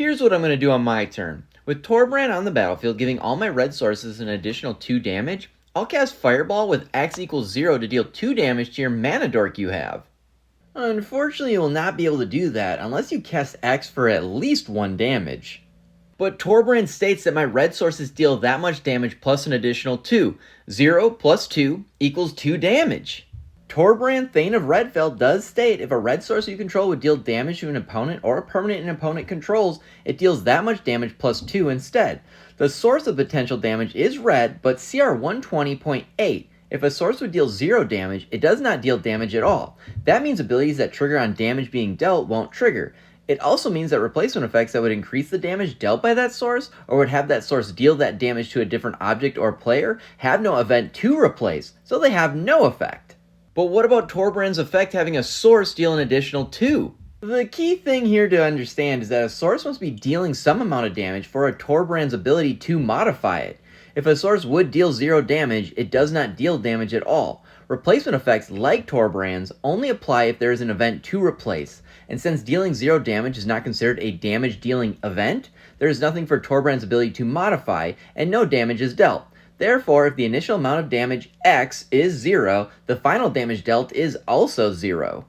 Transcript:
Here's what I'm going to do on my turn. With Torbrand on the battlefield giving all my red sources an additional 2 damage, I'll cast Fireball with X equals 0 to deal 2 damage to your mana dork you have. Unfortunately, you will not be able to do that unless you cast X for at least 1 damage. But Torbrand states that my red sources deal that much damage plus an additional 2. 0 plus 2 equals 2 damage. Torbrand Thane of Redfell does state if a red source you control would deal damage to an opponent or a permanent an opponent controls, it deals that much damage plus 2 instead. The source of potential damage is red, but CR 120.8. If a source would deal 0 damage, it does not deal damage at all. That means abilities that trigger on damage being dealt won't trigger. It also means that replacement effects that would increase the damage dealt by that source, or would have that source deal that damage to a different object or player, have no event to replace, so they have no effect. But what about Torbrand's effect having a source deal an additional 2? The key thing here to understand is that a source must be dealing some amount of damage for a Torbrand's ability to modify it. If a source would deal 0 damage, it does not deal damage at all. Replacement effects like Torbrand's only apply if there is an event to replace, and since dealing 0 damage is not considered a damage-dealing event, there is nothing for Torbrand's ability to modify, and no damage is dealt. Therefore, if the initial amount of damage X is 0, the final damage dealt is also 0.